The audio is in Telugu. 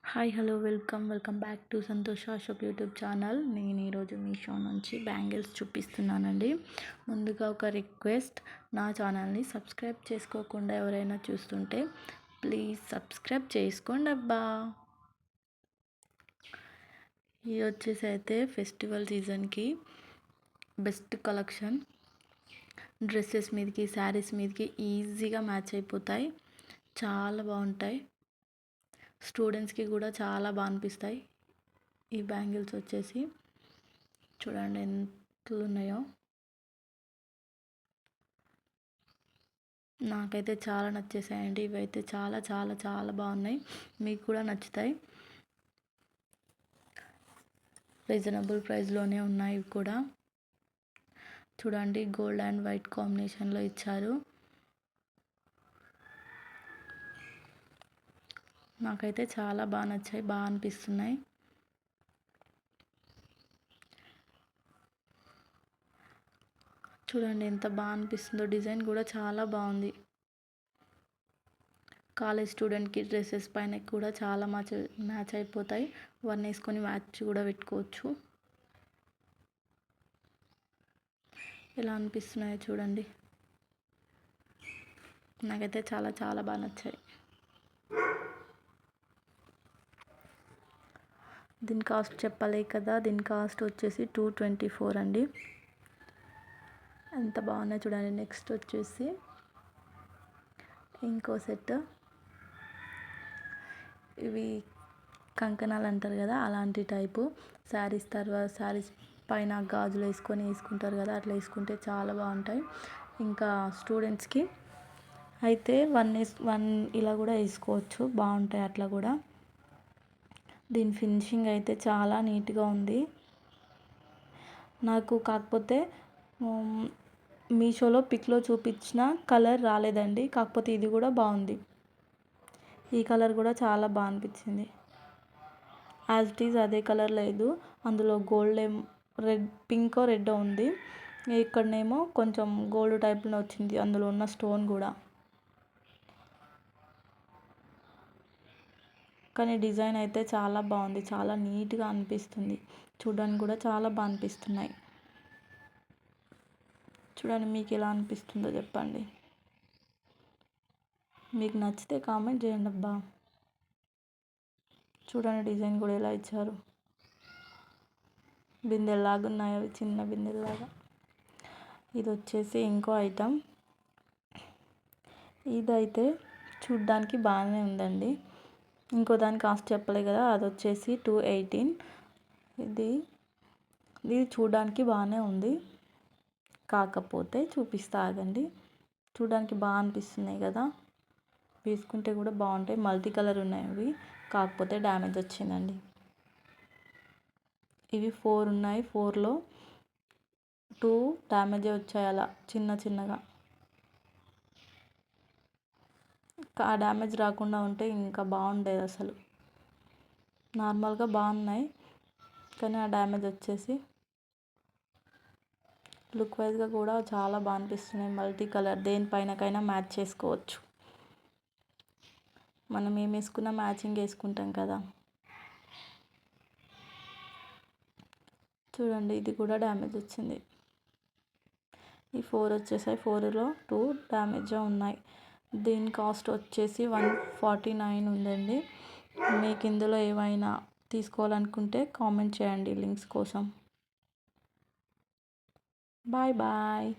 Hi hello welcome back to Santosh Ashok YouTube channel. నేను ఈరోజు మీషో నుంచి బ్యాంగిల్స్ చూపిస్తున్నానండి. ముందుగా ఒక రిక్వెస్ట్, నా ఛానల్ని సబ్స్క్రైబ్ చేసుకోకుండా ఎవరైనా చూస్తుంటే ప్లీజ్ సబ్స్క్రైబ్ చేసుకోండి అబ్బా. ఇది వచ్చేసి అయితే ఫెస్టివల్ సీజన్కి బెస్ట్ కలెక్షన్. డ్రెస్సెస్ మీదకి, శారీస్ మీదకి ఈజీగా మ్యాచ్ అయిపోతాయి, చాలా బాగుంటాయి. స్టూడెంట్స్కి కూడా చాలా బాగా అనిపిస్తాయి. ఈ బ్యాంగిల్స్ వచ్చేసి చూడండి ఎంత ఉన్నాయో. నాకైతే చాలా నచ్చేసాయండి. ఇవైతే చాలా చాలా చాలా బాగున్నాయి, మీకు కూడా నచ్చుతాయి. రీజనబుల్ ప్రైస్లోనే ఉన్నాయి ఇవి కూడా. చూడండి, గోల్డ్ అండ్ వైట్ కాంబినేషన్లో ఇచ్చారు. నాకైతే చాలా బాగా నచ్చాయి, బాగా అనిపిస్తున్నాయి. చూడండి ఎంత బాగా అనిపిస్తుందో. డిజైన్ కూడా చాలా బాగుంది. కాలేజ్ స్టూడెంట్కి డ్రెస్సెస్ పైన కూడా చాలా మ్యాచ్ అయిపోతాయి. వన్ వేసుకొని మ్యాచ్ కూడా పెట్టుకోవచ్చు. ఎలా అనిపిస్తున్నాయో చూడండి. నాకైతే చాలా చాలా బాగా నచ్చాయి. దీని కాస్ట్ చెప్పలే కదా. దీని కాస్ట్ వచ్చేసి 224 అండి. ఎంత బాగున్నాయి చూడండి. నెక్స్ట్ వచ్చేసి ఇంకో సెట్. ఇవి కంకణాలు అంటారు కదా, అలాంటి టైపు శారీస్. శారీస్ పైన గాజులు వేసుకుంటారు కదా, అట్లా వేసుకుంటే చాలా బాగుంటాయి. ఇంకా స్టూడెంట్స్కి అయితే వన్ ఇలా కూడా వేసుకోవచ్చు, బాగుంటాయి అట్లా కూడా. దీని ఫినిషింగ్ అయితే చాలా నీట్గా ఉంది నాకు. కాకపోతే మీషోలో పిక్లో చూపించిన కలర్ రాలేదండి. కాకపోతే ఇది కూడా బాగుంది. ఈ కలర్ కూడా చాలా బాగా అనిపించింది. యాజ్ ఇట్ ఈజ్ అదే కలర్ లేదు, అందులో గోల్డ్ రెడ్, పింకో రెడ్ ఉంది. ఇక్కడనేమో కొంచెం గోల్డ్ టైప్లో వచ్చింది, అందులో ఉన్న స్టోన్ కూడా. కానీ డిజైన్ అయితే చాలా బాగుంది, చాలా నీట్గా అనిపిస్తుంది. చూడడానికి కూడా చాలా బాగా అనిపిస్తున్నాయి. చూడండి, మీకు ఎలా అనిపిస్తుందో చెప్పండి. మీకు నచ్చితే కామెంట్ చేయండి అబ్బా. చూడండి డిజైన్ కూడా ఎలా ఇచ్చారు. బిందెల్లాగా ఉన్నాయి అవి, చిన్న బిందెల్లాగా. ఇది వచ్చేసి ఇంకో ఐటమ్. ఇదైతే చూడ్డానికి బాగానే ఉందండి. ఇంకో దాని కాస్ట్ చెప్పలే కదా, అది వచ్చేసి 218. ఇది చూడడానికి బాగానే ఉంది. కాకపోతే చూపిస్తా ఆగండి. చూడడానికి బాగా అనిపిస్తున్నాయి కదా, వేసుకుంటే కూడా బాగుంటాయి. మల్టీ కలర్ ఉన్నాయి అవి, కాకపోతే డ్యామేజ్ వచ్చిందండి. ఇవి 4 ఉన్నాయి, 4లో 2 డ్యామేజే వచ్చాయి, అలా చిన్న చిన్నగా. ఆ డ్యామేజ్ రాకుండా ఉంటే ఇంకా బాగుండేది అసలు. నార్మల్గా బాగున్నాయి, కానీ ఆ డ్యామేజ్ వచ్చేసి లుక్ వైజ్గా కూడా చాలా బాగా అనిపిస్తున్నాయి. మల్టీ కలర్, దేనిపైనకైనా మ్యాచ్ చేసుకోవచ్చు. మనం ఏం వేసుకున్నా మ్యాచింగ్ వేసుకుంటాం కదా. చూడండి, ఇది కూడా డ్యామేజ్ వచ్చింది. ఈ 4 వచ్చేసాయి, 4లో 2 డ్యామేజ్గా ఉన్నాయి. దీని కాస్ట్ వచ్చేసి 149 ఉందండి. మీకు ఇందులో ఏమైనా తీసుకోవాలనుకుంటే కామెంట్ చేయండి లింక్స్ కోసం. Bye bye.